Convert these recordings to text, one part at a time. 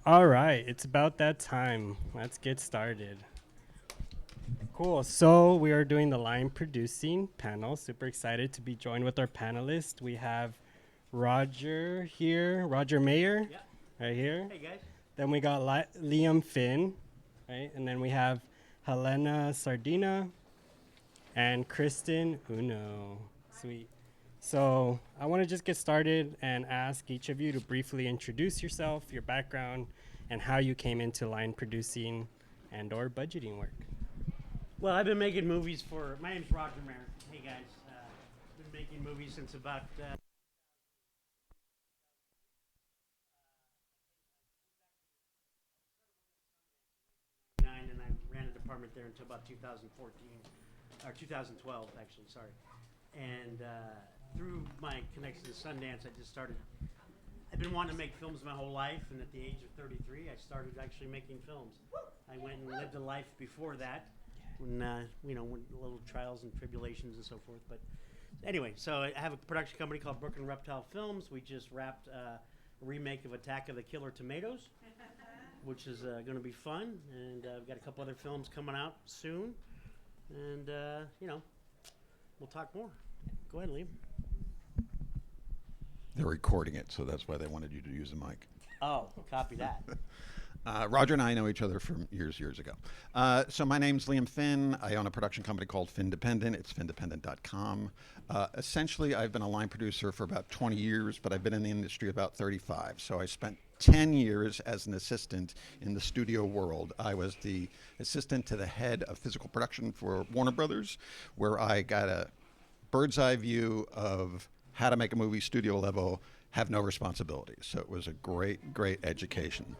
All right, it's about that time. Let's get started. Cool. So we are doing the line producing panel. Super excited to be joined with our panelists. We have Roger here, Roger Mayer, Yeah. right here. Hey guys. Then we got Liam Finn, right? And then we have Helena Sardinha and Kristen Uno. Sweet. So I want to just get started and ask each of you to briefly introduce yourself, your background, and how you came into line producing and/or budgeting work. Well, I've been making movies for. My name's Roger Mayer. Hey guys. Been making movies since about 9, and I ran a department there until about 2014 or 2012, actually. Sorry. And through my connection to Sundance, I just started. I've been wanting to make films my whole life, and at the age of 33, I started actually making films. I went and lived a life before that, when when little trials and tribulations and so forth. But anyway, so I have a production company called Brooklyn Reptile Films. We just wrapped a remake of Attack of the Killer Tomatoes, which is going to be fun, and we've got a couple other films coming out soon, and we'll talk more. Go ahead, Liam. They're recording it, so that's why they wanted you to use the mic. Oh, copy that. Roger and I know each other from years ago. So my name's Liam Finn. I own a production company called Findependent. It's findependent.com. Essentially, I've been a line producer for about 20 years, but I've been in the industry about 35. So I spent 10 years as an assistant in the studio world. I was the assistant to the head of physical production for Warner Brothers, where I got a bird's eye view of how to make a movie studio level, have no responsibilities. So it was a great education.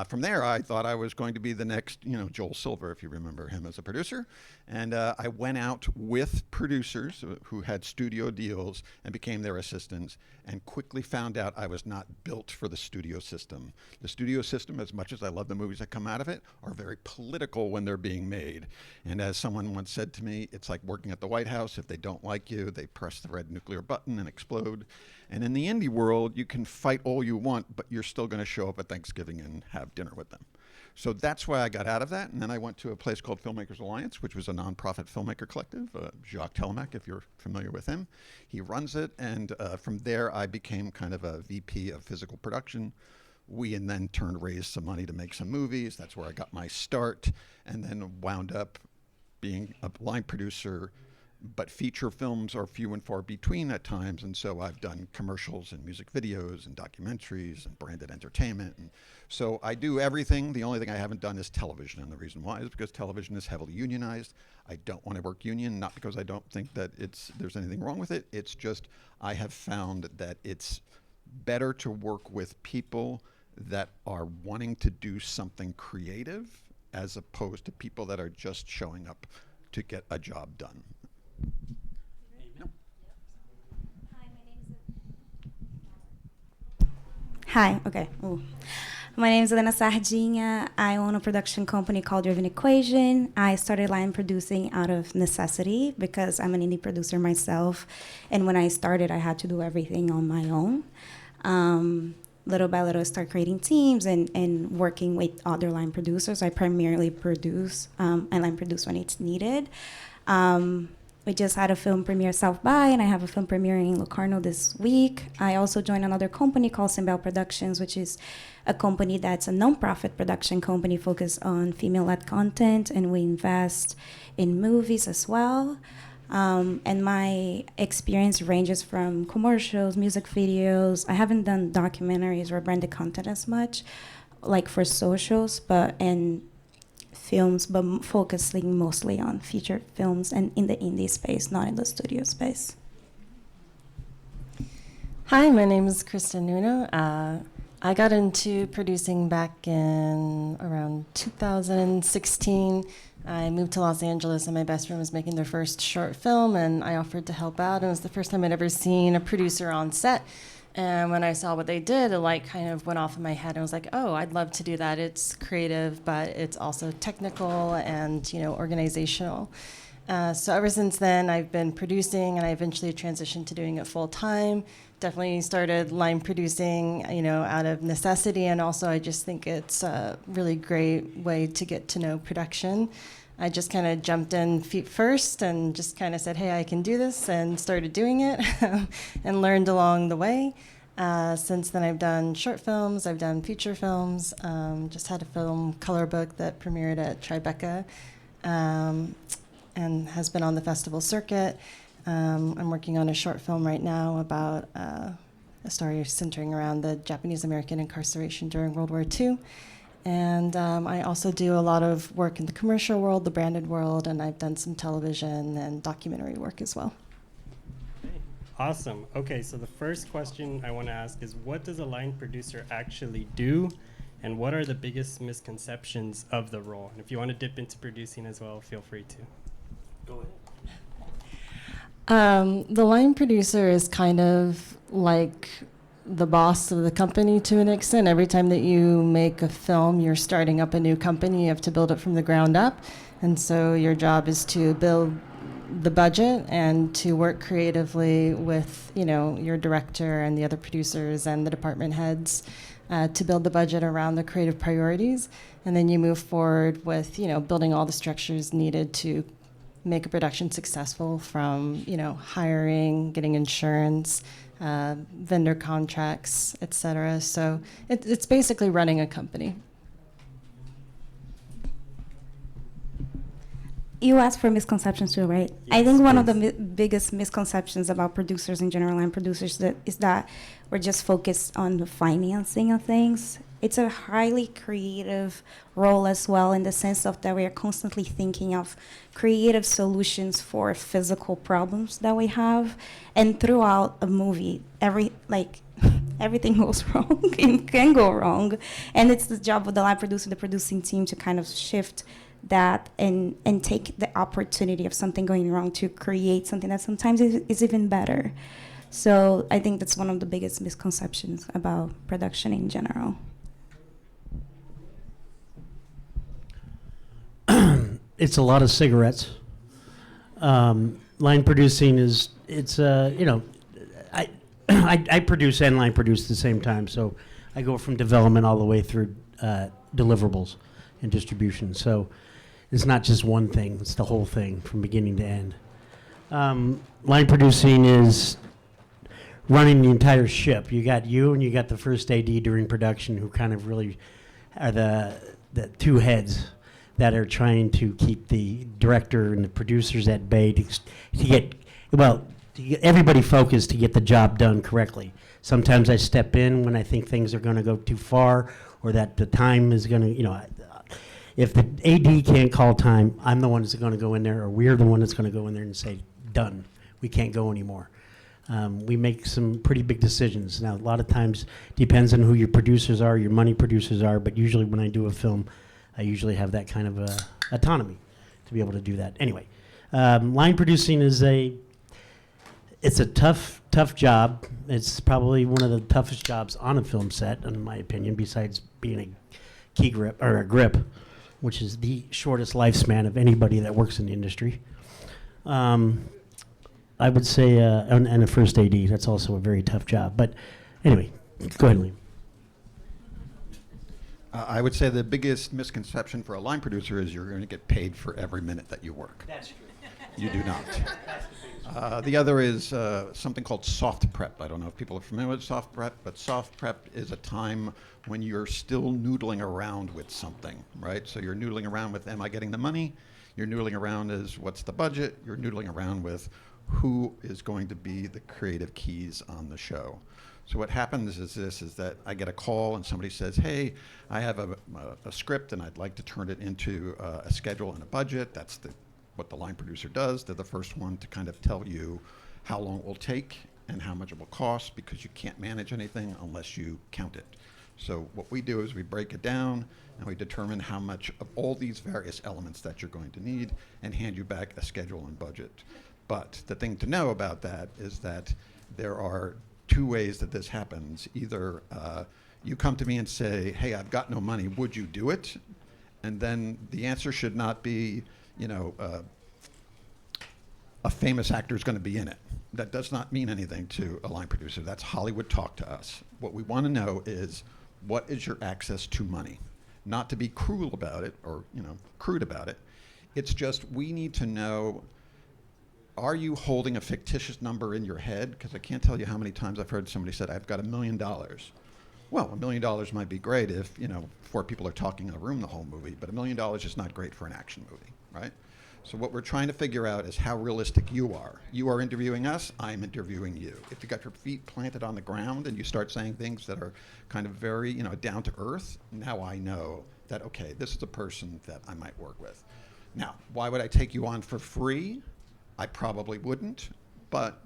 From there, I thought I was going to be the next, Joel Silver, if you remember him as a producer. And I went out with producers who had studio deals and became their assistants, and quickly found out I was not built for the studio system. The studio system, as much as I love the movies that come out of it, are very political when they're being made. And as someone once said to me, it's like working at the White House. If they don't like you, they press the red nuclear button and explode. And in the indie world, you can fight all you want, but you're still going to show up at Thanksgiving and have dinner with them. So that's why I got out of that. And then I went to a place called Filmmakers Alliance, which was a nonprofit filmmaker collective. Jacques Telemaque, if you're familiar with him, he runs it. And from there, I became kind of a VP of physical production. We and then raised some money to make some movies. That's where I got my start, and then wound up being a line producer. But feature films are few and far between at times, and so I've done commercials and music videos and documentaries and branded entertainment. And so I do everything. The only thing I haven't done is television, and the reason why is because television is heavily unionized. I don't want to work union, not because I don't think that there's anything wrong with it. It's just I have found that it's better to work with people that are wanting to do something creative as opposed to people that are just showing up to get a job done. Hi, okay. Ooh. My name is Helena Sardinha. I own a production company called Driven Equation. I started line producing out of necessity because I'm an indie producer myself. And when I started, I had to do everything on my own. Little by little, I start creating teams and working with other line producers. I primarily produce. I line produce when it's needed. We just had a film premiere at South by, and I have a film premiere in Locarno this week. I also joined another company called Symbel Productions, which is a company that's a nonprofit production company focused on female-led content, and we invest in movies as well. And my experience ranges from commercials, music videos. I haven't done documentaries or branded content as much, like for socials, and films, but focusing mostly on feature films and in the indie space, not in the studio space. Hi, my name is Kristen Uno. I got into producing back in around 2016. I moved to Los Angeles, and my best friend was making their first short film, and I offered to help out. And it was the first time I'd ever seen a producer on set. And when I saw what they did, a light kind of went off in my head. And I was like, oh, I'd love to do that. It's creative, but it's also technical and, organizational. So ever since then, I've been producing, and I eventually transitioned to doing it full time. definitely started line producing, out of necessity, and also I just think it's a really great way to get to know production. I just kind of jumped in feet first and just kind of said, hey, I can do this, and started doing it and learned along the way. Since then, I've done short films, I've done feature films, just had a film color book that premiered at Tribeca, and has been on the festival circuit. I'm working on a short film right now about a story centering around the Japanese-American incarceration during World War II. And I also do a lot of work in the commercial world, the branded world, and I've done some television and documentary work as well. Awesome. Okay, so the first question I want to ask is, what does a line producer actually do, and what are the biggest misconceptions of the role? And if you want to dip into producing as well, feel free to. Go ahead. The line producer is kind of like the boss of the company to an extent. Every time that you make a film, you're starting up a new company. You have to build it from the ground up. And so your job is to build the budget and to work creatively with, your director and the other producers and the department heads to build the budget around the creative priorities. And then you move forward with, building all the structures needed to make a production successful, from, hiring, getting insurance, vendor contracts, etc. So it's basically running a company. You asked for misconceptions too, right? Yes, I think one of the please. biggest misconceptions about producers in general and producers is that we're just focused on the financing of things. It's a highly creative role as well, in the sense of that we are constantly thinking of creative solutions for physical problems that we have. And throughout a movie, everything goes wrong. It can go wrong. And it's the job of the line producer, the producing team, to kind of shift that and take the opportunity of something going wrong to create something that sometimes is even better. So I think that's one of the biggest misconceptions about production in general. It's a lot of cigarettes. Line producing is, I produce and line produce at the same time, so I go from development all the way through deliverables and distribution. So it's not just one thing, it's the whole thing from beginning to end. Line producing is running the entire ship. You got you and you got the first AD during production, who kind of really are the two heads that are trying to keep the director and the producers at bay to get everybody focused to get the job done correctly. Sometimes I step in when I think things are going to go too far, or that the time is going to, if the AD can't call time, I'm the one that's going to go in there, or we're the one that's going to go in there and say, done, we can't go anymore. We make some pretty big decisions. Now, a lot of times depends on who your producers are, your money producers are, but usually when I do a film, I usually have that kind of autonomy to be able to do that. Anyway, line producing is it's a tough job. It's probably one of the toughest jobs on a film set, in my opinion, besides being a key grip, or a grip, which is the shortest lifespan of anybody that works in the industry. I would say, and a first AD, that's also a very tough job. But anyway, go ahead, Liam. I would say the biggest misconception for a line producer is you're going to get paid for every minute that you work. That's true. You do not. The other is something called soft prep. I don't know if people are familiar with soft prep, but soft prep is a time when you're still noodling around with something, right? So you're noodling around with, am I getting the money? You're noodling around as, what's the budget? You're noodling around with who is going to be the creative keys on the show. So what happens is that I get a call and somebody says, hey, I have a script and I'd like to turn it into a schedule and a budget. That's what the line producer does. They're the first one to kind of tell you how long it will take and how much it will cost, because you can't manage anything unless you count it. So what we do is we break it down and we determine how much of all these various elements that you're going to need and hand you back a schedule and budget. But the thing to know about that is that there are two ways that this happens. Either you come to me and say, hey, I've got no money, would you do it? And then the answer should not be, a famous actor is going to be in it, that does not mean anything to a line producer. That's Hollywood talk to us. What we want to know is, what is your access to money? Not to be cruel about it or, crude about it. It's just, we need to know, are you holding a fictitious number in your head? Because I can't tell you how many times I've heard somebody said, I've got $1 million. Well, $1 million might be great if, 4 people are talking in a room the whole movie, but $1 million is not great for an action movie, right? So what we're trying to figure out is how realistic you are. You are interviewing us, I'm interviewing you. If you got your feet planted on the ground and you start saying things that are kind of very, down to earth, now I know that, okay, this is a person that I might work with. Now, why would I take you on for free? I probably wouldn't, but,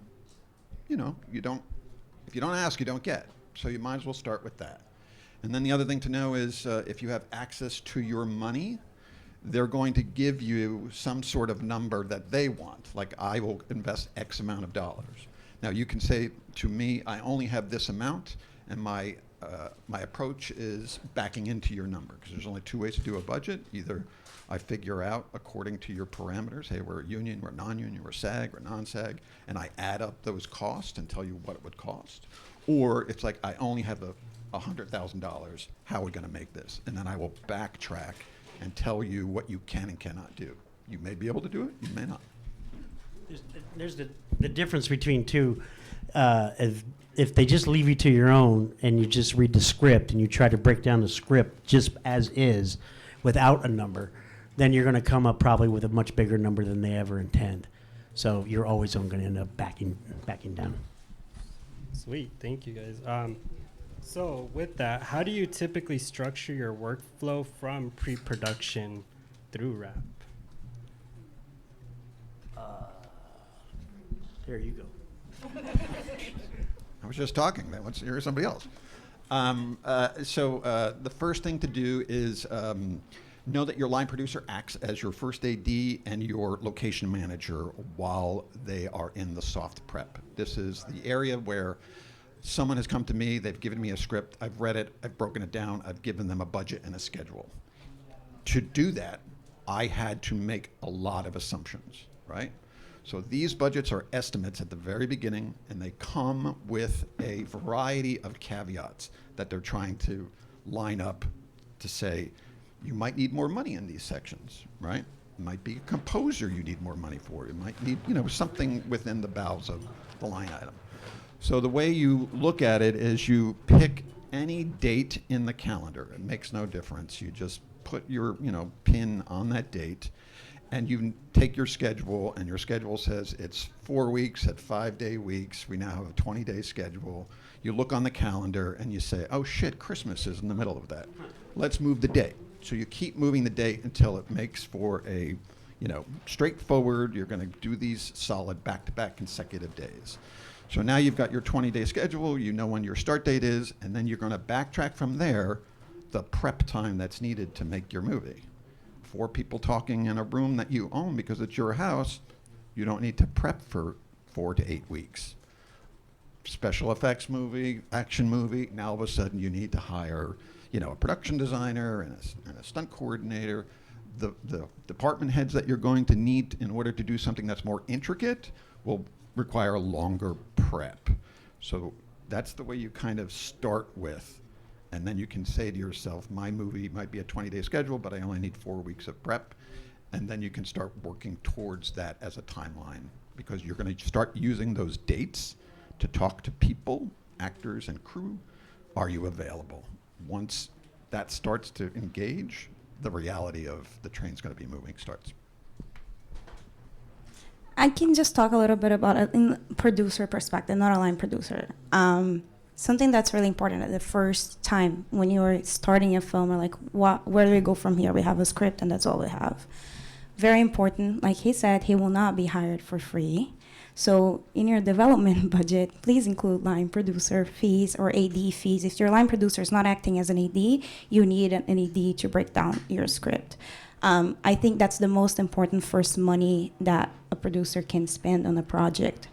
if you don't ask, you don't get. So you might as well start with that. And then the other thing to know is if you have access to your money, they're going to give you some sort of number that they want. Like, I will invest X amount of dollars. Now, you can say to me, I only have this amount, and my approach is backing into your number, because there's only 2 ways to do a budget. Either I figure out according to your parameters, hey, we're a union, we're non-union, we're SAG, we're non-SAG, and I add up those costs and tell you what it would cost. Or it's like, I only have $100,000, how are we gonna make this? And then I will backtrack and tell you what you can and cannot do. You may be able to do it, you may not. There's the difference between two. If they just leave you to your own and you just read the script and you try to break down the script just as is without a number, then you're going to come up probably with a much bigger number than they ever intend. So you're always going to end up backing down. Sweet, thank you guys. So with that, how do you typically structure your workflow from pre-production through wrap? There you go. I was just talking, let's hear somebody else. So the first thing to do is know that your line producer acts as your first AD and your location manager while they are in the soft prep. This is the area where someone has come to me, they've given me a script, I've read it, I've broken it down, I've given them a budget and a schedule. To do that, I had to make a lot of assumptions, right? So these budgets are estimates at the very beginning, and they come with a variety of caveats that they're trying to line up to say, you might need more money in these sections, right? It might be a composer you need more money for. You might need, something within the bounds of the line item. So the way you look at it is you pick any date in the calendar. It makes no difference. You just put your, pin on that date, and you take your schedule, and your schedule says it's 4 weeks at 5-day weeks. We now have a 20-day schedule. You look on the calendar and you say, oh shit, Christmas is in the middle of that. Let's move the date. So you keep moving the date until it makes for a, straightforward, you're gonna do these solid back-to-back consecutive days. So now you've got your 20-day schedule, you know when your start date is, and then you're gonna backtrack from there the prep time that's needed to make your movie. 4 people talking in a room that you own because it's your house, you don't need to prep for 4 to 8 weeks. Special effects movie, action movie, now all of a sudden you need to hire, a production designer and a stunt coordinator. The department heads that you're going to need in order to do something that's more intricate will require a longer prep. So that's the way you kind of start with. And then you can say to yourself, my movie might be a 20-day schedule, but I only need 4 weeks of prep. And then you can start working towards that as a timeline, because you're going to start using those dates to talk to people, actors and crew. Are you available? Once that starts to engage, the reality of the train's going to be moving starts. I can just talk a little bit about it in producer perspective, not a line producer. Something that's really important at the first time when you're starting a film, or like, where do we go from here? We have a script and that's all we have. Very important, like he said, he will not be hired for free. So in your development budget, please include line producer fees or AD fees. If your line producer is not acting as an AD, you need an AD to break down your script. I think that's the most important first money that a producer can spend on a project.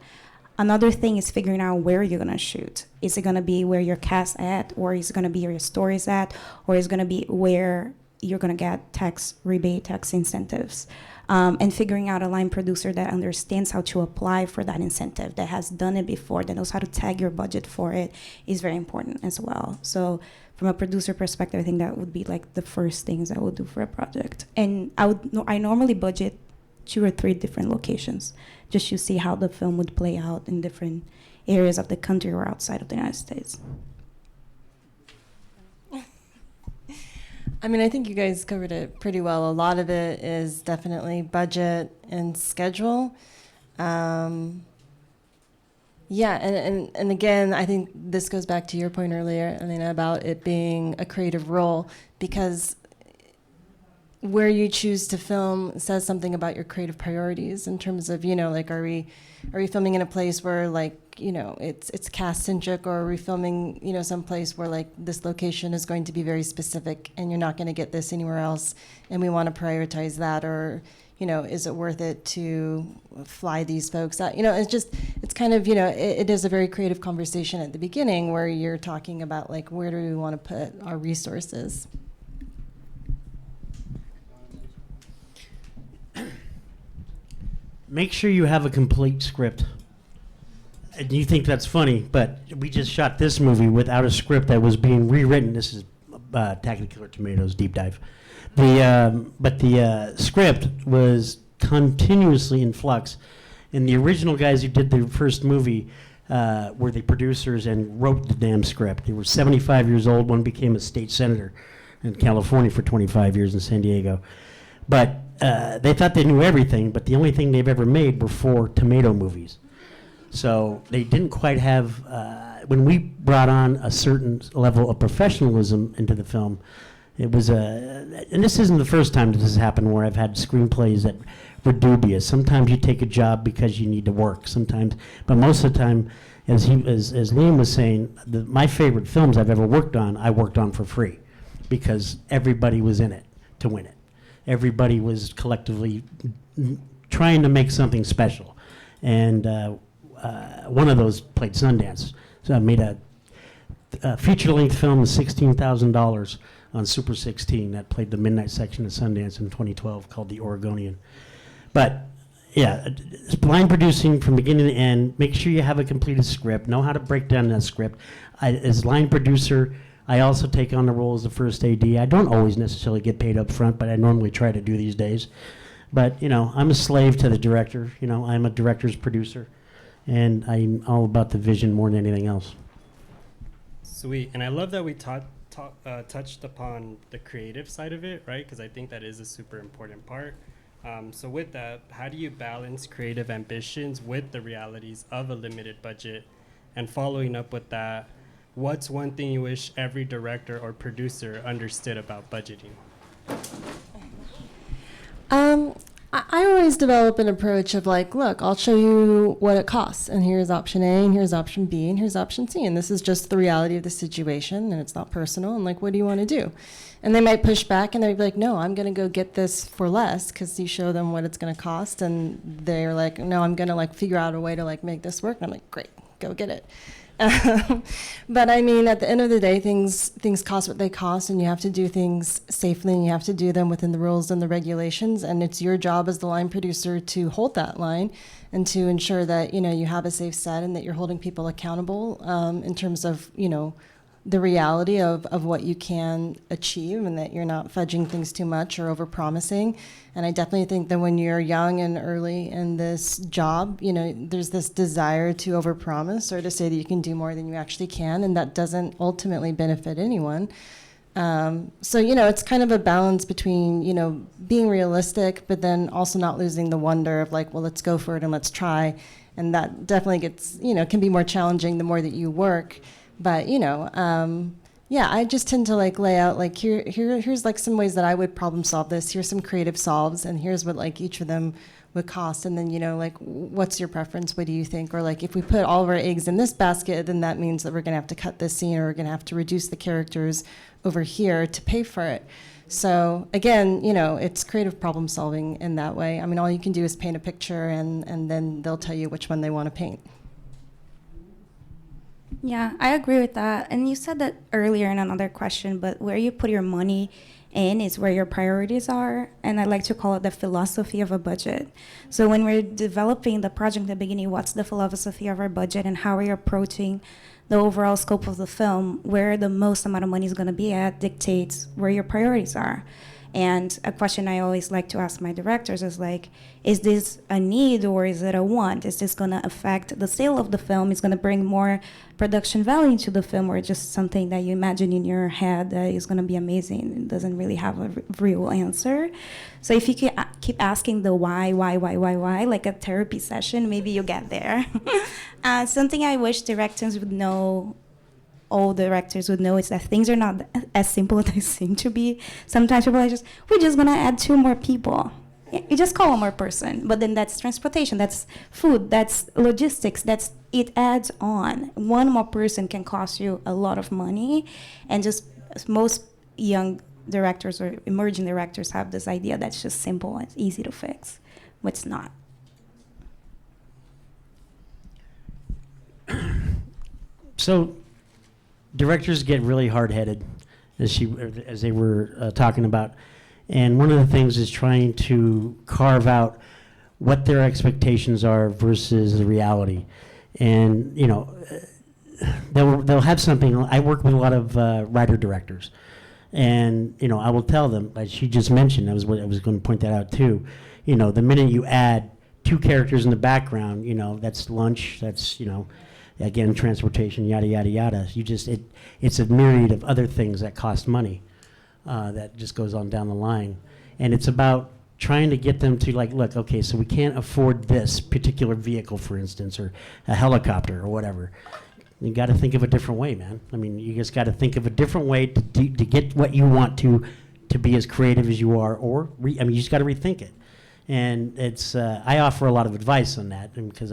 Another thing is figuring out where you're gonna shoot. Is it gonna be where your cast at, or is it gonna be where your story's at, or is it gonna be where you're going to get tax rebate, tax incentives. And figuring out a line producer that understands how to apply for that incentive, that has done it before, that knows how to tag your budget for it, is very important as well. So from a producer perspective, I think that would be like the first things I would do for a project. And I normally budget 2 or 3 different locations, just to see how the film would play out in different areas of the country or outside of the United States. I mean, I think you guys covered it pretty well. A lot of it is definitely budget and schedule. Yeah, and again, I think this goes back to your point earlier, Helena, about it being a creative role, because where you choose to film says something about your creative priorities in terms of, like, are we filming in a place where, like, it's cast centric, or are we filming, some place where, like, this location is going to be very specific and you're not going to get this anywhere else, and we want to prioritize that, or, is it worth it to fly these folks out? It's kind of, it is a very creative conversation at the beginning where you're talking about, like, where do we want to put our resources? Make sure you have a complete script. And you think that's funny, but we just shot this movie without a script that was being rewritten. This is Tacky Killer Tomatoes deep dive. But the script was continuously in flux. And the original guys who did the first movie were the producers and wrote the damn script. They were 75 years old. One became a state senator in California for 25 years in San Diego. But they thought they knew everything, but the only thing they've ever made were 4 tomato movies. So they didn't quite have, when we brought on a certain level of professionalism into the film, it was and this isn't the first time this has happened where I've had screenplays that were dubious. Sometimes you take a job because you need to work, sometimes, but most of the time, as Liam was saying, my favorite films I've ever worked on, I worked on for free, because everybody was in it to win it. Everybody was collectively trying to make something special. And one of those played Sundance. So I made a feature-length film, $16,000 on Super 16 that played the midnight section of Sundance in 2012 called The Oregonian. But yeah, blind producing from beginning to end. Make sure you have a completed script. Know how to break down that script. As line producer, I also take on the role as the first AD. I don't always necessarily get paid up front, but I normally try to do these days. But, I'm a slave to the director. I'm a director's producer, and I'm all about the vision more than anything else. Sweet. And I love that we touched upon the creative side of it, right? Because I think that is a super important part. So with that, how do you balance creative ambitions with the realities of a limited budget? And following up with that, what's one thing you wish every director or producer understood about budgeting? I always develop an approach of, like, look, I'll show you what it costs, and here's option A, and here's option B, and here's option C, and this is just the reality of the situation, and it's not personal, and, like, what do you want to do? And they might push back, and they'd be like, no, I'm going to go get this for less, because you show them what it's going to cost, and they're like, no, I'm going to, like, figure out a way to, like, make this work, and I'm like, great, go get it. But I mean, at the end of the day, things cost what they cost, and you have to do things safely, and you have to do them within the rules and the regulations, and it's your job as the line producer to hold that line and to ensure that, you have a safe set and that you're holding people accountable in terms of, the reality of what you can achieve, and that you're not fudging things too much or over-promising. And I definitely think that when you're young and early in this job, there's this desire to overpromise or to say that you can do more than you actually can, and that doesn't ultimately benefit anyone. So, it's kind of a balance between, being realistic, but then also not losing the wonder of, like, well, let's go for it and let's try. And that definitely gets, can be more challenging the more that you work. But, yeah, I just tend to, like, lay out, like, here's like some ways that I would problem solve this. Here's some creative solves, and here's what, like, each of them would cost. And then, like, what's your preference? What do you think? Or, like, if we put all of our eggs in this basket, then that means that we're going to have to cut this scene, or we're going to have to reduce the characters over here to pay for it. So, again, it's creative problem solving in that way. I mean, all you can do is paint a picture, and then they'll tell you which one they want to paint. Yeah, I agree with that. And you said that earlier in another question, but where you put your money in is where your priorities are, and I like to call it the philosophy of a budget. So when we're developing the project in the beginning, what's the philosophy of our budget and how are you approaching the overall scope of the film, where the most amount of money is going to be at dictates where your priorities are. And a question I always like to ask my directors is like, is this a need or is it a want? Is this going to affect the sale of the film? Is going to bring more production value into the film, or just something that you imagine in your head that is going to be amazing? It doesn't really have a real answer. So if you keep asking the why, like a therapy session, maybe you'll get there. Something I wish directors would know, all directors would know, is that things are not as simple as they seem to be. Sometimes people are just, we're just gonna add 2 more people. You just call 1 more person, but then that's transportation, that's food, that's logistics, it adds on. 1 more person can cost you a lot of money, and just most young directors or emerging directors have this idea that's just simple, it's easy to fix, but it's not. So directors get really hard-headed, as they were talking about, and one of the things is trying to carve out what their expectations are versus the reality. And you know, they'll have something. I work with a lot of writer-directors, and you know, I will tell them, like she just mentioned, I was going to point that out too. You know, the minute you add 2 characters in the background, you know, that's lunch, that's, you know, again, transportation, yada, yada, yada. It's a myriad of other things that cost money that just goes on down the line. And it's about trying to get them to like, look, okay, so we can't afford this particular vehicle, for instance, or a helicopter or whatever. You got to think of a different way, man. I mean, you just got to think of a different way to get what you want to be as creative as you are, or, you just got to rethink it. And it's, I offer a lot of advice on that, and because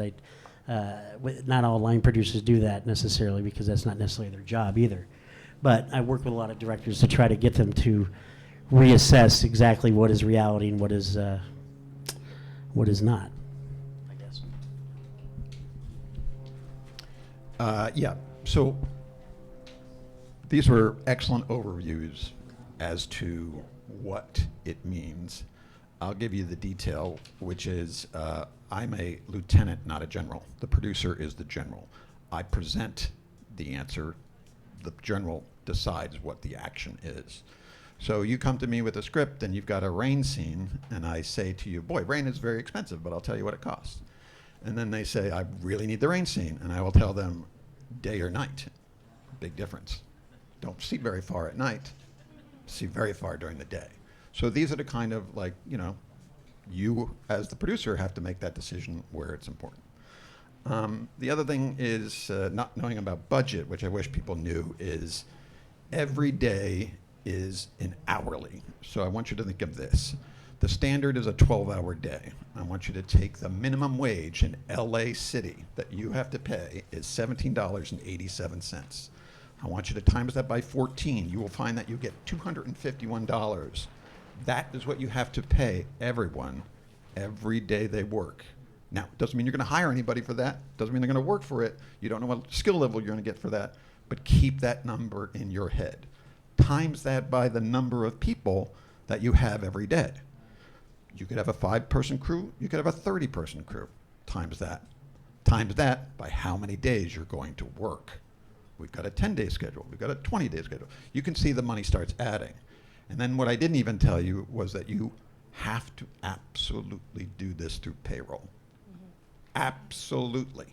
not all line producers do that necessarily, because that's not necessarily their job either. But I work with a lot of directors to try to get them to reassess exactly what is reality and what is not, I guess. Yeah, so these were excellent overviews as to what it means. I'll give you the detail, which is I'm a lieutenant, not a general. The producer is the general. I present the answer. The general decides what the action is. So you come to me with a script and you've got a rain scene, and I say to you, boy, rain is very expensive, but I'll tell you what it costs. And then they say, I really need the rain scene, and I will tell them day or night. Big difference. Don't see very far at night, see very far during the day. So these are the kind of, like, you know, you as the producer have to make that decision where it's important. The other thing is not knowing about budget, which I wish people knew, is every day is an hourly. So I want you to think of this. The standard is a 12-hour day. I want you to take the minimum wage in LA City that you have to pay is $17.87. I want you to times that by 14. You will find that you get $251. That is what you have to pay everyone every day they work. Now, it doesn't mean you're going to hire anybody for that. Doesn't mean they're going to work for it. You don't know what skill level you're going to get for that. But keep that number in your head. Times that by the number of people that you have every day. You could have a 5-person crew. You could have a 30-person crew. Times that. Times that by how many days you're going to work. We've got a 10-day schedule. We've got a 20-day schedule. You can see the money starts adding. And then what I didn't even tell you was that you have to absolutely do this through payroll. Absolutely.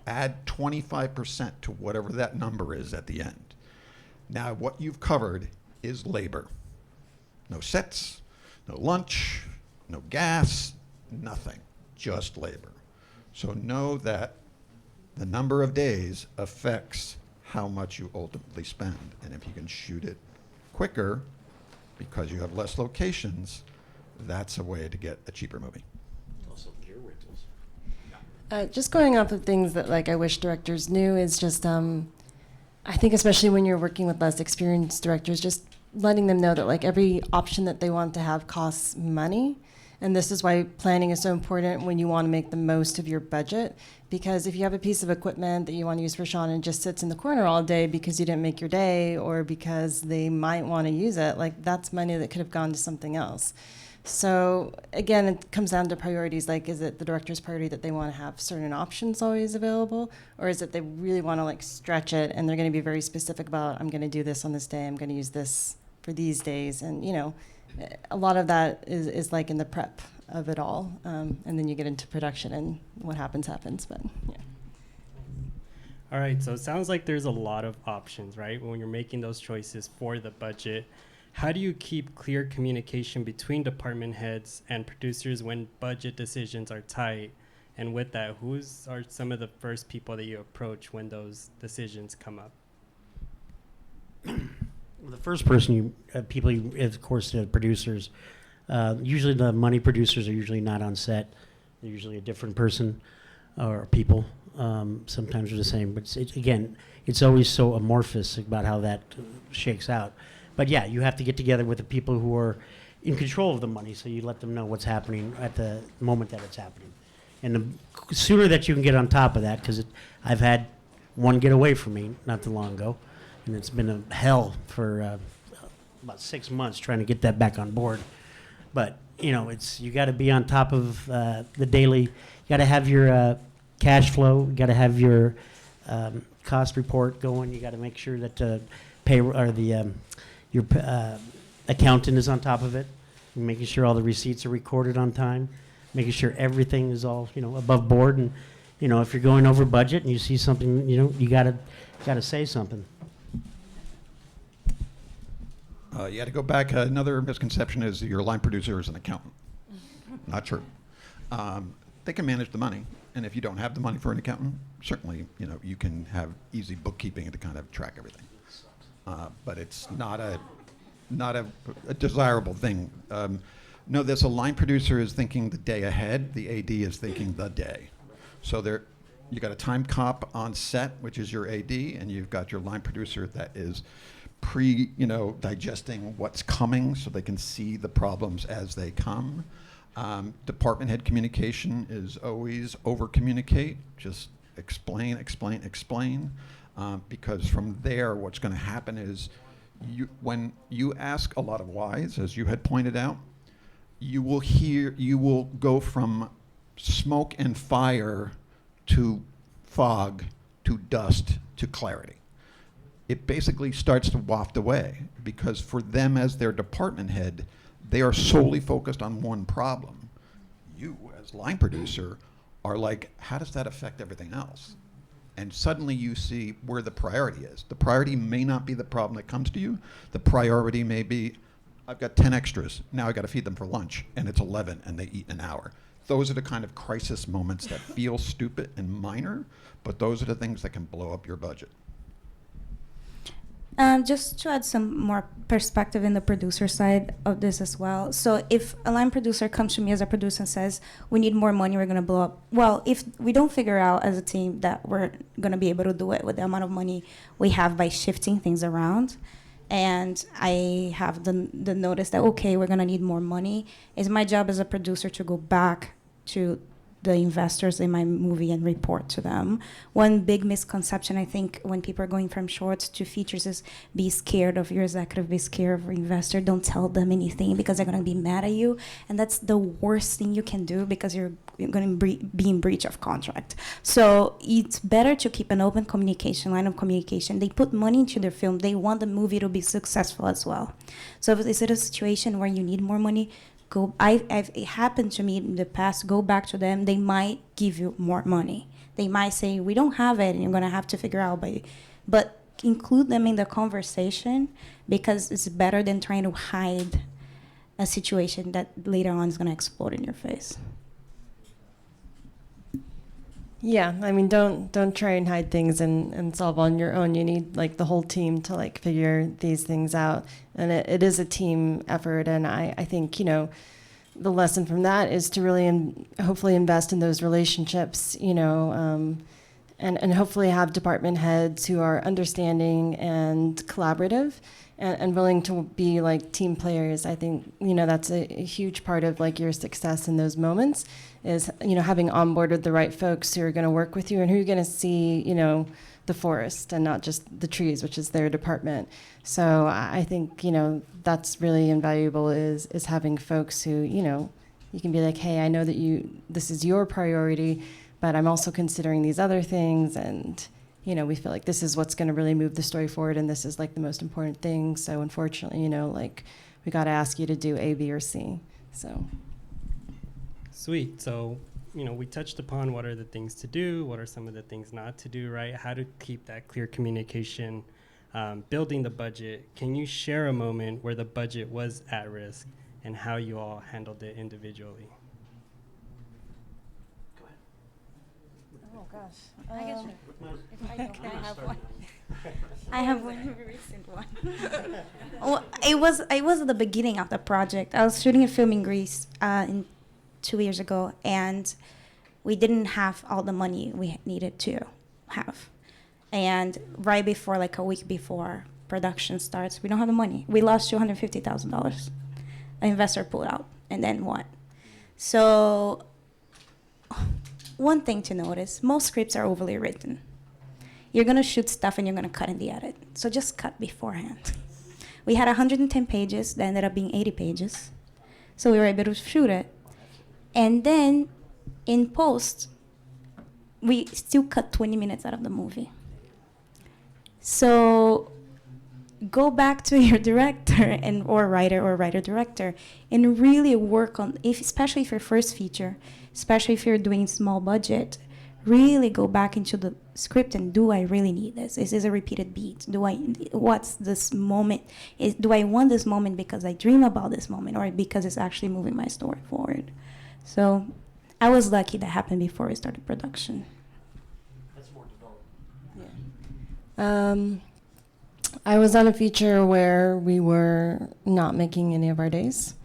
Add 25% to whatever that number is at the end. Now, what you've covered is labor. No sets, no lunch, no gas, nothing, just labor. So know that the number of days affects how much you ultimately spend. And if you can shoot it quicker because you have less locations, that's a way to get a cheaper movie. Also, gear rentals. Just going off of things that like I wish directors knew is just I think especially when you're working with less experienced directors, just letting them know that like every option that they want to have costs money. And this is why planning is so important when you want to make the most of your budget. Because if you have a piece of equipment that you want to use for Sean and it just sits in the corner all day because you didn't make your day or because they might want to use it, like that's money that could have gone to something else. So again, it comes down to priorities. Like, is it the director's priority that they want to have certain options always available? Or is it they really want to like stretch it and they're going to be very specific about, I'm going to do this on this day, I'm going to use this for these days. And, you know, a lot of that is like in the prep of it all. And then you get into production and what happens. But yeah. All right, so it sounds like there's a lot of options, right? When you're making those choices for the budget, how do you keep clear communication between department heads and producers when budget decisions are tight? And with that, who's are some of the first people that you approach when those decisions come up? The first person people, of course, the producers. Usually the money producers are usually not on set. They're usually a different person or people. Sometimes they're the same, but it's always so amorphous about how that shakes out. But yeah, you have to get together with the people who are in control of the money, so you let them know what's happening at the moment that it's happening. And the sooner that you can get on top of that, because I've had one get away from me not too long ago, and it's been a hell for about 6 months trying to get that back on board. But you know, you got to be on top of the daily. You got to have your cash flow. You got to have your cost report going. You got to make sure that your accountant is on top of it, making sure all the receipts are recorded on time, making sure everything is all above board. And if you're going over budget and you see something, you gotta say something. You had to go back. Another misconception is your line producer is an accountant. Not true. They can manage the money, and if you don't have the money for an accountant, certainly you can have easy bookkeeping to kind of track everything. But it's not a desirable thing. No, there's a line producer is thinking the day ahead. The AD is thinking the day. So you got a time cop on set, which is your AD, and you've got your line producer that is digesting what's coming so they can see the problems as they come. Department head communication is always over-communicate. Just explain, because from there what's going to happen is when you ask a lot of whys, as you had pointed out, you will go from smoke and fire to fog to dust to clarity. It basically starts to waft away because for them as their department head, they are solely focused on one problem. You, as line producer, are like, how does that affect everything else? And suddenly you see where the priority is. The priority may not be the problem that comes to you. The priority may be, I've got 10 extras. Now I got to feed them for lunch, and it's 11, and they eat in an hour. Those are the kind of crisis moments that feel stupid and minor, but those are the things that can blow up your budget. Just to add some more perspective in the producer side of this as well. So if a line producer comes to me as a producer and says, we need more money, we're going to blow up. Well, if we don't figure out as a team that we're going to be able to do it with the amount of money we have by shifting things around, and I have the notice that, okay, we're going to need more money, it's my job as a producer to go back to the investors in my movie and report to them. One big misconception, I think, when people are going from shorts to features is be scared of your executive, be scared of your investor. Don't tell them anything because they're going to be mad at you. And that's the worst thing you can do because you're going to be in breach of contract. So it's better to keep an open communication, line of communication. They put money into their film. They want the movie to be successful as well. So is it a situation where you need more money? It happened to me in the past. Go back to them. They might give you more money. They might say, we don't have it, and you're going to have to figure out. But include them in the conversation because it's better than trying to hide a situation that later on is going to explode in your face. Yeah, I mean, don't try and hide things and solve on your own. You need like the whole team to like figure these things out, and it is a team effort. And I think the lesson from that is to really hopefully invest in those relationships, and hopefully have department heads who are understanding and collaborative, and willing to be like team players. I think, that's a huge part of like your success in those moments is, having onboarded the right folks who are going to work with you and who are going to see, the forest and not just the trees, which is their department. So I think, that's really invaluable is having folks who, you can be like, hey, I know that this is your priority, but I'm also considering these other things, and we feel like this is what's going to really move the story forward, and this is like the most important thing. So unfortunately, like we got to ask you to do A, B, or C. So Sweet. So, we touched upon what are the things to do, what are some of the things not to do, right? How to keep that clear communication, building the budget. Can you share a moment where the budget was at risk and how you all handled it individually? Go ahead. Oh gosh. I guess I have one. I have one recent one. Well, it was at the beginning of the project. I was shooting a film in Greece 2 years ago, and we didn't have all the money we needed to have. And right before, like a week before production starts, we don't have the money. We lost $250,000. An investor pulled out, and then what? So one thing to notice, most scripts are overly written. You're going to shoot stuff and you're going to cut in the edit. So just cut beforehand. We had 110 pages that ended up being 80 pages. So we were able to shoot it. And then in post, we still cut 20 minutes out of the movie. So go back to your director or writer-director and really work on, especially if your first feature, especially if you're doing small budget, really go back into the script and do I really need this? Is this a repeated beat? What's this moment? Do I want this moment because I dream about this moment or because it's actually moving my story forward? So I was lucky that happened before we started production. That's more developed. yeah. I was on a feature where we were not making any of our days,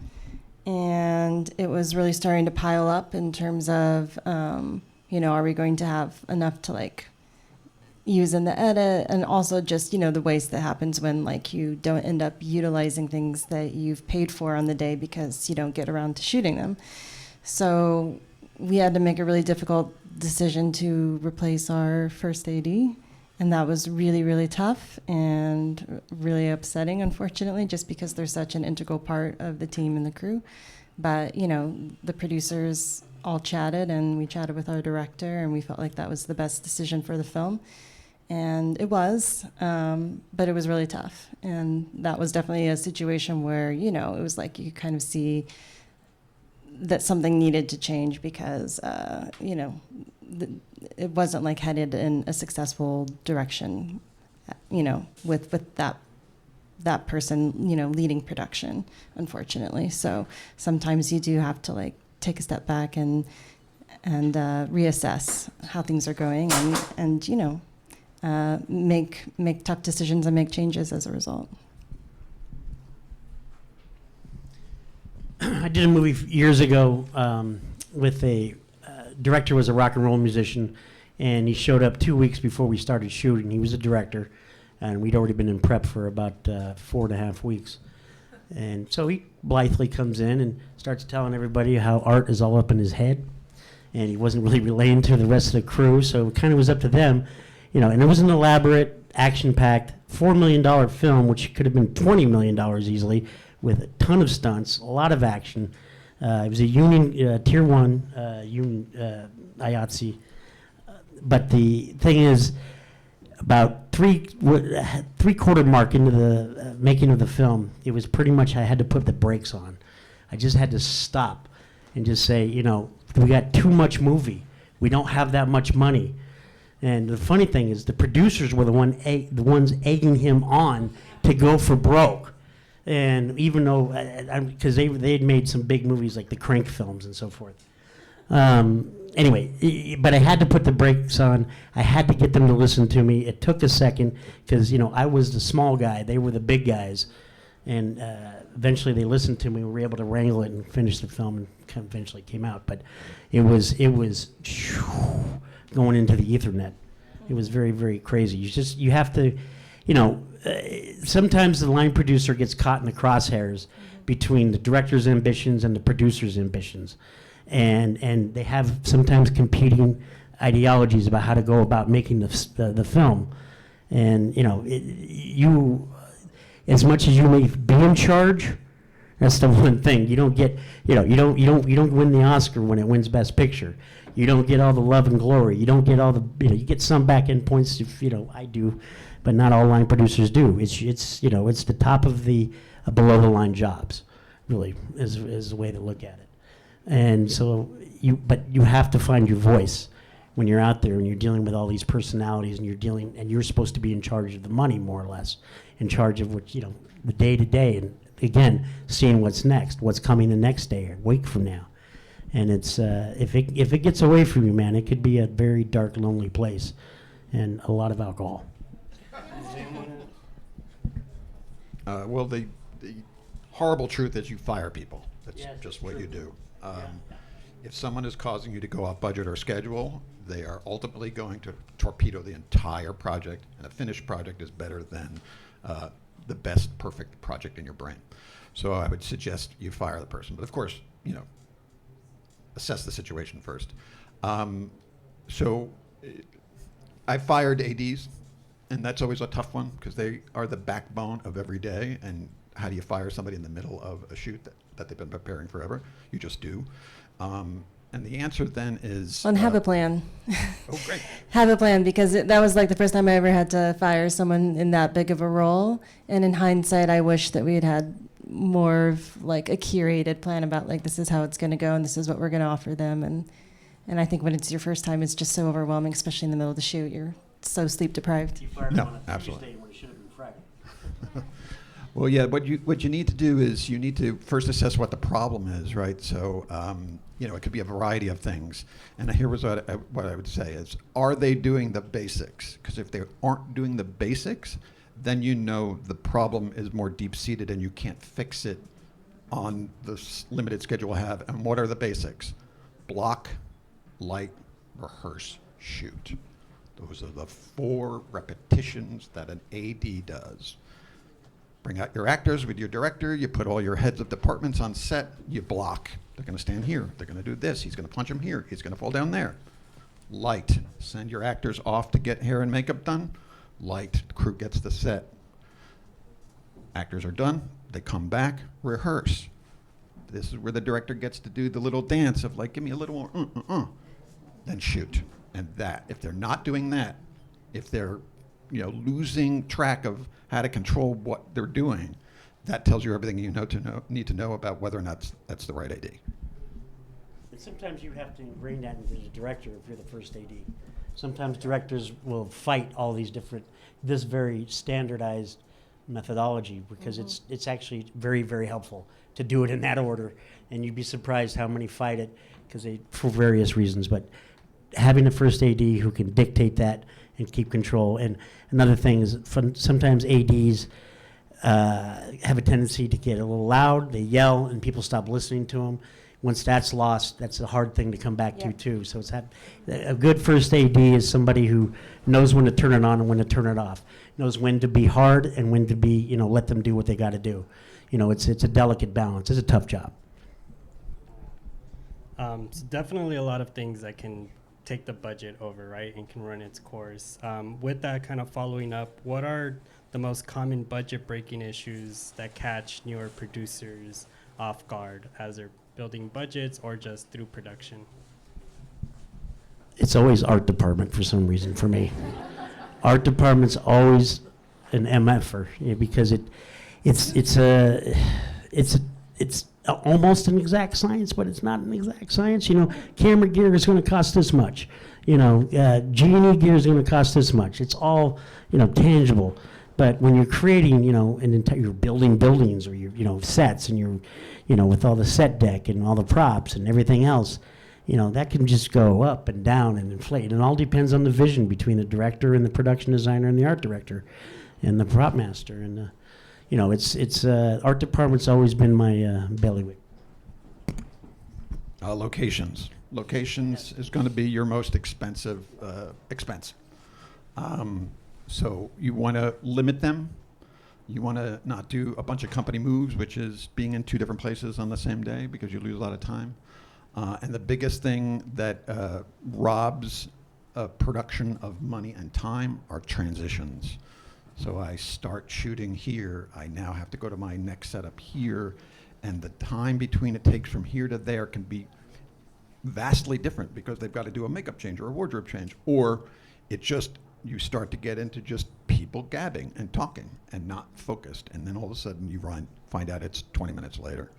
and it was really starting to pile up in terms of are we going to have enough to like use in the edit, and also just the waste that happens when like you don't end up utilizing things that you've paid for on the day because you don't get around to shooting them. So we had to make a really difficult decision to replace our first AD, and that was really, really tough and really upsetting, unfortunately, just because they're such an integral part of the team and the crew. But the producers all chatted, and we chatted with our director, and we felt like that was the best decision for the film. And it was, but it was really tough. And that was definitely a situation where, it was like you kind of see that something needed to change because, it wasn't like headed in a successful direction, with that person, leading production, unfortunately. So sometimes you do have to like take a step back and reassess how things are going and make tough decisions and make changes as a result. I did a movie years ago with a director was a rock and roll musician, and he showed up 2 weeks before we started shooting. He was a director, and we'd already been in prep for about 4.5 weeks. And so he blithely comes in and starts telling everybody how art is all up in his head, and he wasn't really relaying to the rest of the crew, so it kind of was up to them. And it was an elaborate, action-packed, $4 million film, which could have been $20 million easily, with a ton of stunts, a lot of action. It was a union, tier 1 union IATSE. But the thing is, about three-quarter mark into the making of the film, it was pretty much I had to put the brakes on. I just had to stop and just say, we got too much movie. We don't have that much money. And the funny thing is, the producers were the ones egging him on to go for broke. And even though, because they had made some big movies like the Crank films and so forth. Anyway, but I had to put the brakes on. I had to get them to listen to me. It took a second because, I was the small guy. They were the big guys. And eventually they listened to me. We were able to wrangle it and finish the film and eventually came out. But it was going into the Ethernet. It was very, very crazy. You have to, sometimes the line producer gets caught in the crosshairs between the director's ambitions and the producer's ambitions. And they have sometimes competing ideologies about how to go about making the film. And, you, as much as you may be in charge, that's the one thing. You don't get, you don't win the Oscar when it wins Best Picture. You don't get all the love and glory. You don't get all the, you get some back-end points if, I do, but not all line producers do. It's the top of the below-the-line jobs, really, is the way to look at it. And so, but you have to find your voice when you're out there and you're dealing with all these personalities and you're supposed to be in charge of the money, more or less, in charge of what, the day-to-day, and again, seeing what's next, what's coming the next day or a week from now. And it's, if it gets away from you, man, it could be a very dark, lonely place and a lot of alcohol. Well, the horrible truth is you fire people. That's Yeah, just what true. you do. Yeah. If someone is causing you to go off budget or schedule, they are ultimately going to torpedo the entire project, and a finished project is better than the best perfect project in your brain. So I would suggest you fire the person. But of course, assess the situation first. I fired ADs, and that's always a tough one because they are the backbone of every day. And how do you fire somebody in the middle of a shoot that they've been preparing forever? You just do. And the answer then is... And have a plan. Oh, great. Have a plan, because that was like the first time I ever had to fire someone in that big of a role. And in hindsight, I wish that we had more of like a curated plan about like, this is how it's going to go and this is what we're going to offer them. And I think when it's your first time, it's just so overwhelming, especially in the middle of the shoot. You're so sleep deprived. You fired No, him on a absolutely. Tuesday when it should have been Friday. Well, yeah, what you need to do is you need to first assess what the problem is, right? So, it could be a variety of things. And here was what I would say is, are they doing the basics? Because if they aren't doing the basics, then the problem is more deep-seated and you can't fix it on the limited schedule I have. And what are the basics? Block, light, rehearse, shoot. Those are the 4 repetitions that an AD does. Bring out your actors with your director. You put all your heads of departments on set. You block. They're going to stand here. They're going to do this. He's going to punch him here. He's going to fall down there. Light. Send your actors off to get hair and makeup done. Light. The crew gets the set. Actors are done. They come back. Rehearse. This is where the director gets to do the little dance of like, give me a little more, then shoot. And that, if they're not doing that, if they're losing track of how to control what they're doing, that tells you everything you need to know about whether or not that's the right AD. And sometimes you have to ingrain that into the director if you're the first AD. Sometimes directors will fight all these this very standardized methodology because it's actually very, very helpful to do it in that order. And you'd be surprised how many fight it for various reasons. But having a first AD who can dictate that and keep control. And another thing is sometimes ADs have a tendency to get a little loud. They yell and people stop listening to them. Once that's lost, that's a hard thing to come back to too. So a good first AD is somebody who knows when to turn it on and when to turn it off. Knows when to be hard and when to be, let them do what they got to do. It's a delicate balance. It's a tough job. So definitely a lot of things that can take the budget over, right, and can run its course. With that kind of following up, what are the most common budget-breaking issues that catch newer producers off guard as they're building budgets or just through production? It's always art department for some reason for me. Art department's always an MFer because it's almost an exact science, but it's not an exact science. Camera gear is going to cost this much. G&E gear is going to cost this much. It's all, tangible. But when you're creating, you're building buildings or you're, sets and you're, with all the set deck and all the props and everything else, that can just go up and down and inflate. And it all depends on the vision between the director and the production designer and the art director and the prop master. And, it's art department's always been my bailiwick. Locations. Locations is going to be your most expensive expense. So you want to limit them. You want to not do a bunch of company moves, which is being in 2 different places on the same day because you lose a lot of time. And the biggest thing that robs a production of money and time are transitions. So I start shooting here. I now have to go to my next setup here. And the time between it takes from here to there can be vastly different because they've got to do a makeup change or a wardrobe change. Or it just, you start to get into just people gabbing and talking and not focused. And then all of a sudden you find out it's 20 minutes later.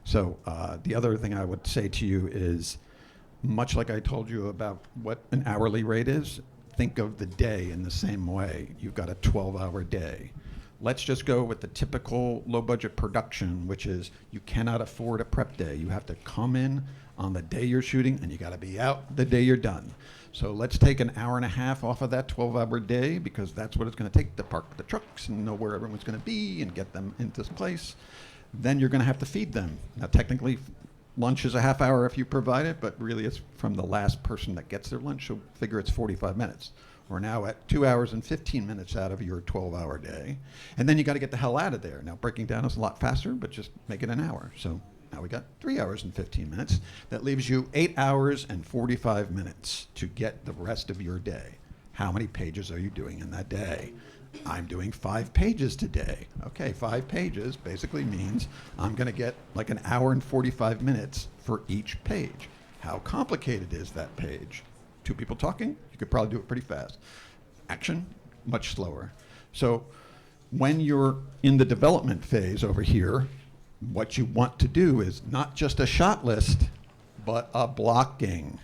So the other thing I would say to you is, much like I told you about what an hourly rate is, think of the day in the same way. You've got a 12-hour day. Let's just go with the typical low-budget production, which is you cannot afford a prep day. You have to come in on the day you're shooting, and you got to be out the day you're done. So let's take an hour and a half off of that 12-hour day, because that's what it's going to take to park the trucks and know where everyone's going to be and get them into this place. Then you're going to have to feed them. Now, technically, lunch is a half hour if you provide it, but really it's from the last person that gets their lunch, so figure it's 45 minutes. We're now at 2 hours and 15 minutes out of your 12-hour day. And then you got to get the hell out of there. Now, breaking down is a lot faster, but just make it an hour. So now we got 3 hours and 15 minutes. That leaves you 8 hours and 45 minutes to get the rest of your day. How many pages are you doing in that day? I'm doing 5 pages today. Okay, 5 pages basically means I'm going to get like an hour and 45 minutes for each page. How complicated is that page? 2 people talking? You could probably do it pretty fast. Action? Much slower. So when you're in the development phase over here, what you want to do is not just a shot list, but a blocking,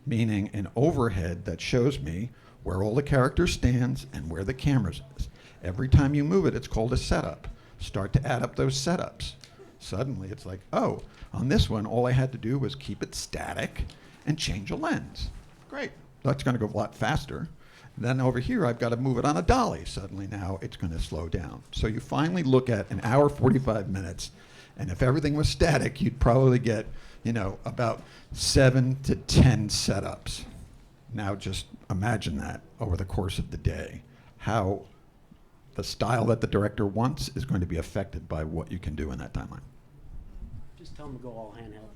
meaning an overhead that shows me where all the character stands and where the camera is. Every time you move it, it's called a setup. Start to add up those setups. Suddenly it's like, oh, on this one, all I had to do was keep it static and change a lens. Great, that's gonna go a lot faster. Then over here, I've got to move it on a dolly. Suddenly now it's gonna slow down. So you finally look at an hour, 45 minutes, and if everything was static, you'd probably get, about 7 to 10 setups. Now just imagine that over the course of the day, how the style that the director wants is going to be affected by what you can do in that timeline. Just tell them to go all handheld.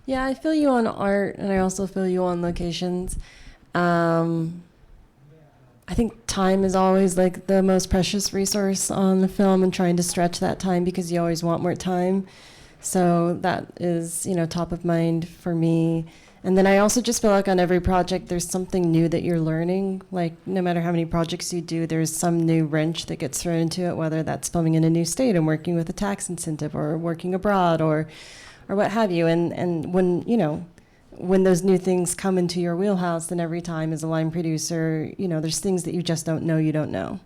Yeah, I feel you on art, and I also feel you on locations. I think time is always like the most precious resource on the film, and trying to stretch that time because you always want more time. So that is, top of mind for me. And then I also just feel like on every project, there's something new that you're learning. Like no matter how many projects you do, there's some new wrench that gets thrown into it, whether that's filming in a new state and working with a tax incentive, or working abroad, or what have you. And when those new things come into your wheelhouse, then every time as a line producer, there's things that you just don't know you don't know.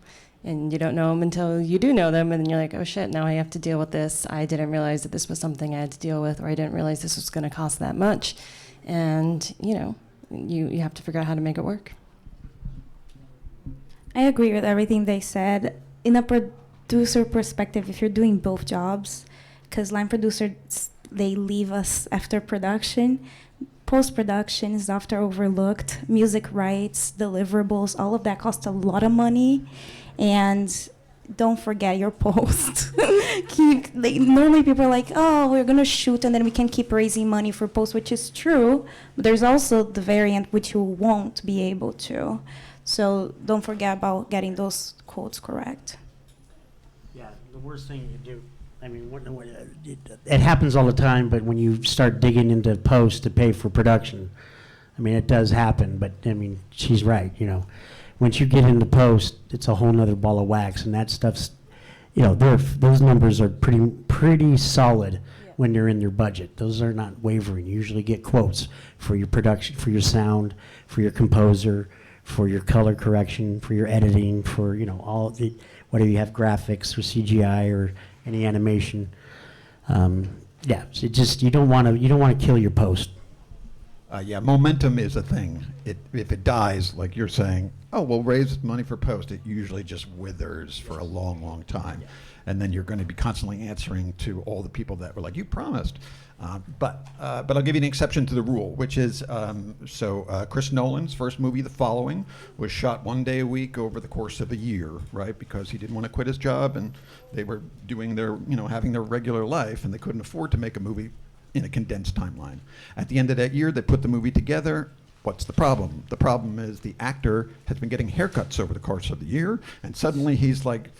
And you don't know them until you do know them, and then you're like, oh shit, now I have to deal with this. I didn't realize that this was something I had to deal with, or I didn't realize this was going to cost that much. And, you have to figure out how to make it work. I agree with everything they said. In a producer perspective, if you're doing both jobs, because line producers, they leave us after production. Post-production is often overlooked. Music rights, deliverables, all of that costs a lot of money. And don't forget your post. Normally people are like, oh, we're going to shoot and then we can keep raising money for post, which is true. But there's also the variant which you won't be able to. So don't forget about getting those quotes correct. Yeah, the worst thing you do, it happens all the time, but when you start digging into post to pay for production, it does happen, but she's right, Once you get into post, it's a whole nother ball of wax, and that stuff's, those numbers are pretty solid when you're in your budget. Those are not wavering. You usually get quotes for your production, for your sound, for your composer, for your color correction, for your editing, for all the, whether you have graphics or CGI or any animation. So you don't want to kill your post. Yeah, momentum is a thing. If it dies, like you're saying, oh, we'll raise money for post, it usually just withers for a long, long time. And then you're going to be constantly answering to all the people that were like, you promised. But I'll give you an exception to the rule, which is, Chris Nolan's first movie, The Following, was shot 1 day a week over the course of a year, right? Because he didn't want to quit his job, and they were doing their, having their regular life, and they couldn't afford to make a movie in a condensed timeline. At the end of that year, they put the movie together. What's the problem? The problem is the actor has been getting haircuts over the course of the year, and suddenly he's like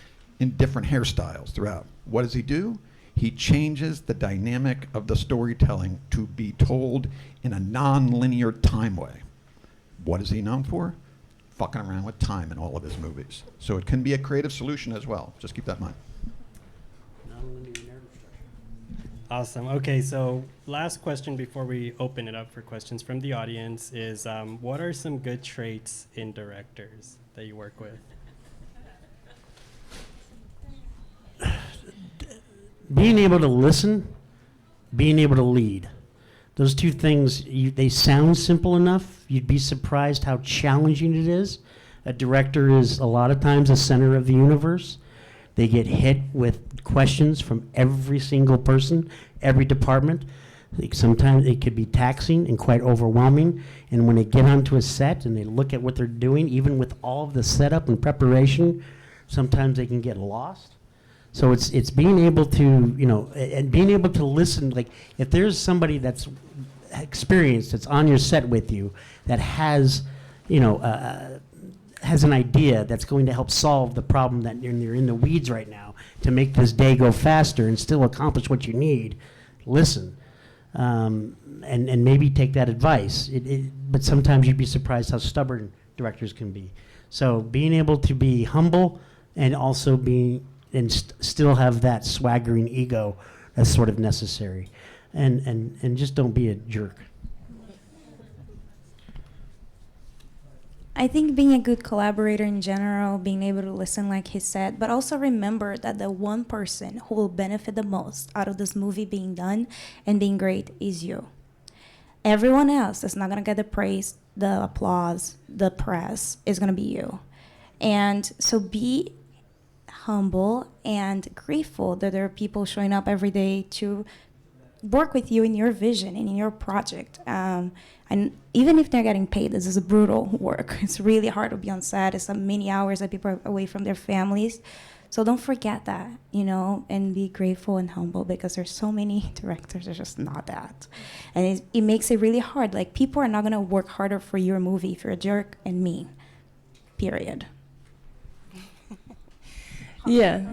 in different hairstyles throughout. What does he do? He changes the dynamic of the storytelling to be told in a non-linear time way. What is he known for? Fucking around with time in all of his movies. So it can be a creative solution as well. Just keep that in mind. Awesome. Okay, so last question before we open it up for questions from the audience is, what are some good traits in directors that you work with? Being able to listen, being able to lead. Those two things, they sound simple enough. You'd be surprised how challenging it is. A director is a lot of times the center of the universe. They get hit with questions from every single person, every department. Like sometimes it could be taxing and quite overwhelming. And when they get onto a set and they look at what they're doing, even with all of the setup and preparation, sometimes they can get lost. So it's being able to, and being able to listen. Like if there's somebody that's experienced, that's on your set with you, that has, has an idea that's going to help solve the problem that you're in the weeds right now to make this day go faster and still accomplish what you need, listen. And maybe take that advice. But sometimes you'd be surprised how stubborn directors can be. So being able to be humble and also still have that swaggering ego that's sort of necessary. And just don't be a jerk. I think being a good collaborator in general, being able to listen like he said, but also remember that the one person who will benefit the most out of this movie being done and being great is you. Everyone else is not going to get the praise, the applause, the press. Is going to be you. And so be humble and grateful that there are people showing up every day to work with you in your vision and in your project. And even if they're getting paid, this is a brutal work. It's really hard to be on set. It's many hours that people are away from their families. So don't forget that, and be grateful and humble, because there's so many directors that are just not that. And it makes it really hard. Like, people are not going to work harder for your movie if you're a jerk and mean, period. Yeah.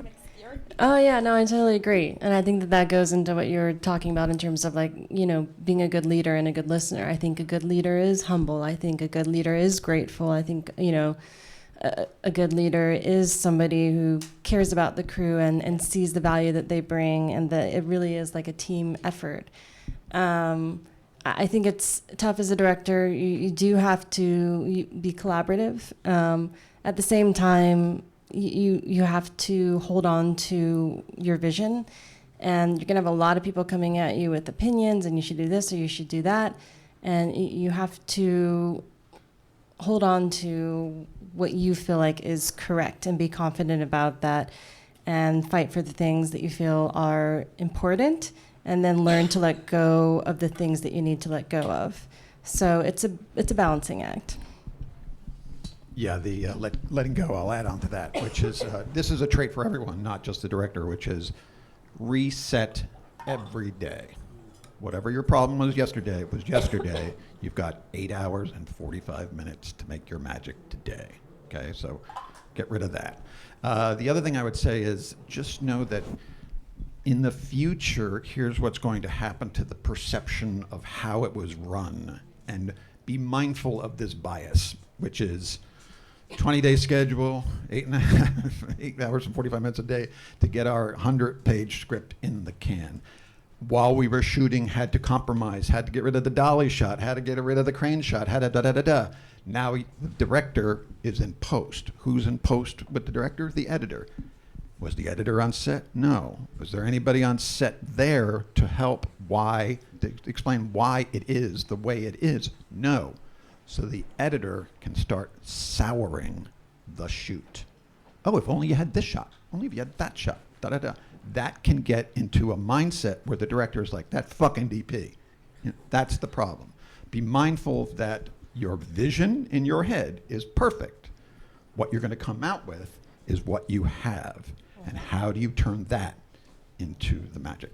Oh, yeah, no, I totally agree. And I think that goes into what you're talking about in terms of, being a good leader and a good listener. I think a good leader is humble. I think a good leader is grateful. I think, a good leader is somebody who cares about the crew and sees the value that they bring, and that it really is like a team effort. I think it's tough as a director. You do have to be collaborative. At the same time, you have to hold on to your vision, and you're going to have a lot of people coming at you with opinions, and you should do this or you should do that, and you have to hold on to what you feel like is correct and be confident about that, and fight for the things that you feel are important, and then learn to let go of the things that you need to let go of. So it's a balancing act. Yeah, the letting go, I'll add on to that, which is, this is a trait for everyone, not just the director, which is reset every day. Whatever your problem was yesterday, You've got 8 hours and 45 minutes to make your magic today. Okay, so get rid of that. The other thing I would say is just know that in the future, here's what's going to happen to the perception of how it was run, and be mindful of this bias, which is 20-day schedule, 8 hours and 45 minutes a day to get our 100-page script in the can. While we were shooting, had to compromise, had to get rid of the dolly shot, had to get rid of the crane shot, had to da-da-da-da. Now the director is in post. Who's in post with the director? The editor. Was the editor on set? No. Was there anybody on set there to help explain why it is the way it is. No. So the editor can start souring the shoot. Oh, if only you had this shot. Only if you had that shot. Da da da. That can get into a mindset where the director is like, that fucking DP. You know, that's the problem. Be mindful that your vision in your head is perfect. What you're going to come out with is what you have. And how do you turn that into the magic?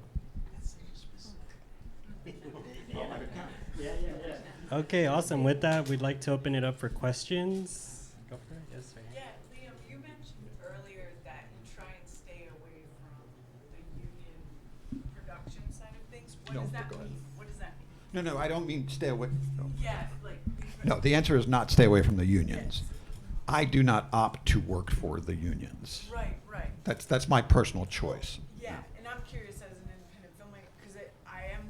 Okay, awesome. With that, we'd like to open it up for questions. Go for it. Yes, sir. Yeah, Liam, you mentioned earlier that you try and stay away from the union production side of things. What No, does that go ahead. mean? What does that mean? No, I don't mean stay away. No. Yeah, like. No, the answer is not stay away from the unions. I do not opt to work for the unions. Right. That's my personal choice. Yeah, and I'm curious as an independent filmmaker, because I am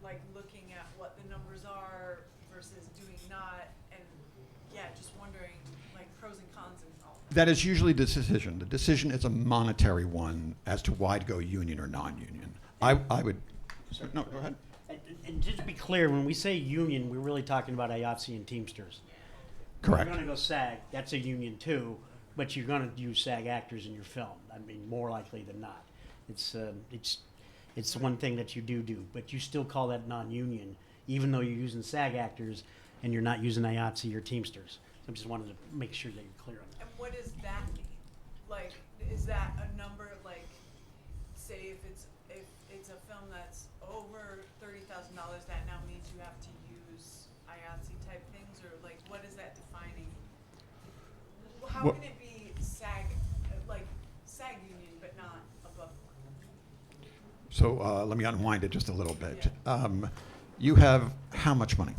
like looking at what the numbers are versus doing not, and yeah, just wondering like pros and cons and all. That is usually the decision. The decision is a monetary one as to why to go union or non-union. I would. No, go ahead. And just to be clear, when we say union, we're really talking about IATSE and Teamsters. Correct. You're going to go SAG, that's a union too, but you're going to use SAG actors in your film. I mean, more likely than not. It's one thing that you do, but you still call that non-union, even though you're using SAG actors and you're not using IATSE or Teamsters. So I just wanted to make sure that you're clear on that. And what does that mean? Like, is that a number? Like, say if it's a film that's over $30,000, that now means you have to use IATSE type things, or like, what is that defining? How Well- can it be SAG, like SAG union, but not above board? So let me unwind it just a little bit. You have how much money?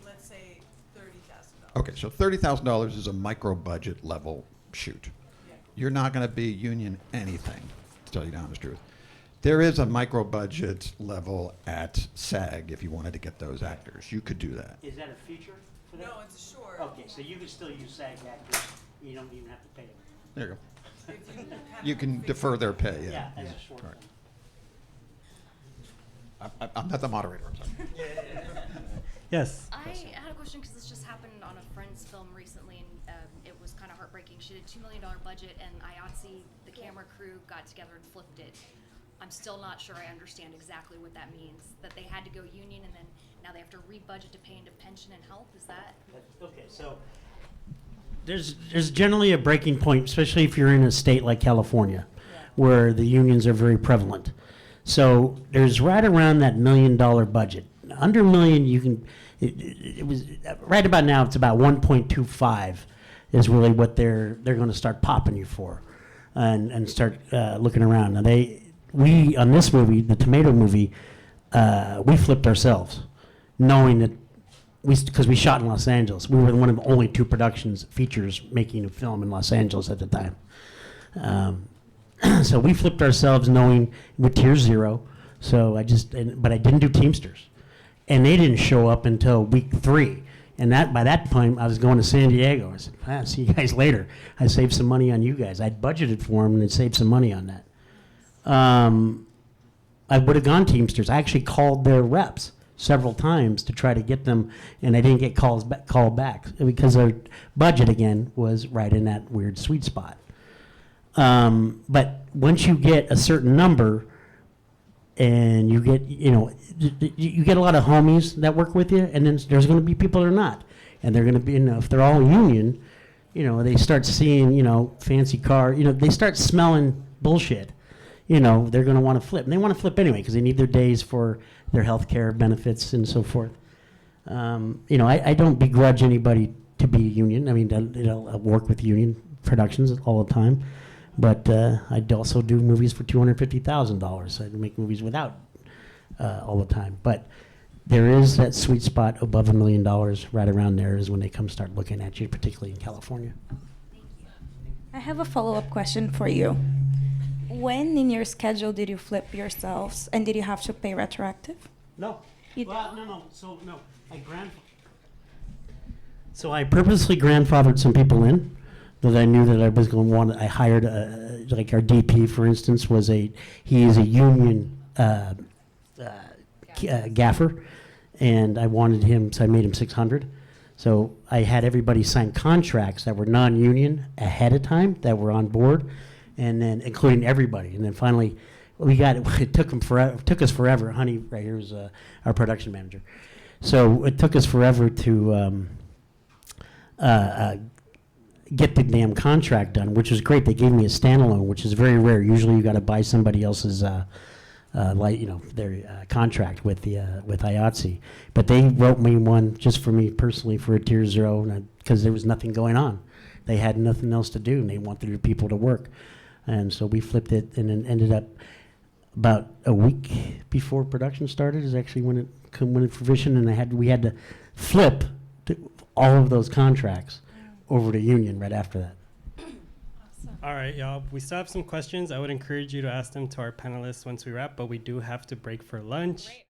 Let's say $30,000. Okay, so $30,000 is a micro budget level shoot. Yeah. You're not going to be union anything, to tell you the honest truth. There is a micro budget level at SAG if you wanted to get those actors. You could do that. Is that a feature for that? No, it's a short. Okay, so you can still use SAG actors. You don't even have to pay them. There you go. If you kind You of can fix defer it. their pay. Yeah, Yeah. as a short correct. film. I'm not the moderator. I'm sorry. Yes. I had a question because this just happened on a friend's film recently, and it was kind of heartbreaking. She did $2 million budget, and IATSE, the camera crew, got together and flipped it. I'm still not sure I understand exactly what that means. That they had to go union, and then now they have to re-budget to pay into pension and health. Is that? Okay, so there's generally a breaking point, especially if you're in a state like California, where the unions are very prevalent. So there's right around that $1 million budget. Under $1 million, you can. It was right about now. It's about 1.25 is really what they're going to start popping you for, and start looking around. Now we on this movie, the Tomato movie, we flipped ourselves, knowing that because we shot in Los Angeles. We were one of the only two productions features making a film in Los Angeles at the time. So we flipped ourselves, knowing with tier 0. So but I didn't do Teamsters, and they didn't show up until week 3. And by that point, I was going to San Diego. I said, see you guys later. I saved some money on you guys. I'd budgeted for them and saved some money on that. I would have gone Teamsters. I actually called their reps several times to try to get them, and I didn't get called back because their budget, again, was right in that weird sweet spot. But once you get a certain number, and you get, you get a lot of homies that work with you, and then there's going to be people that are not, and they're going to be, if they're all union, they start seeing, fancy car, they start smelling bullshit. They're going to want to flip, and they want to flip anyway because they need their days for their health care benefits and so forth. I don't begrudge anybody to be union. I mean, I work with union productions all the time. But I'd also do movies for $250,000. I'd make movies without all the time. But there is that sweet spot above $1 million. Right around there is when they come start looking at you, particularly in California. I have a follow-up question for you. When in your schedule did you flip yourselves, and did you have to pay retroactive? No. You Well, no. So I purposely grandfathered some people in that I knew that I was going to want. I hired like our DP, for instance, he is a union gaffer, and I wanted him, so I made him 600. So I had everybody sign contracts that were non-union ahead of time that were on board, and then including everybody. And then finally, we got it. It took us forever. Honey, right here is our production manager. So it took us forever to get the damn contract done, which was great. They gave me a standalone, which is very rare. Usually, you got to buy somebody else's, their contract with the with IATSE. But they wrote me one just for me personally for a tier 0, because there was nothing going on. They had nothing else to do, and they wanted their people to work. And so we flipped it, and then ended up about a week before production started is actually when it went into fruition, and we had to flip all of those contracts over to union right after that. All right, y'all. We still have some questions. I would encourage you to ask them to our panelists once we wrap, but we do have to break for lunch.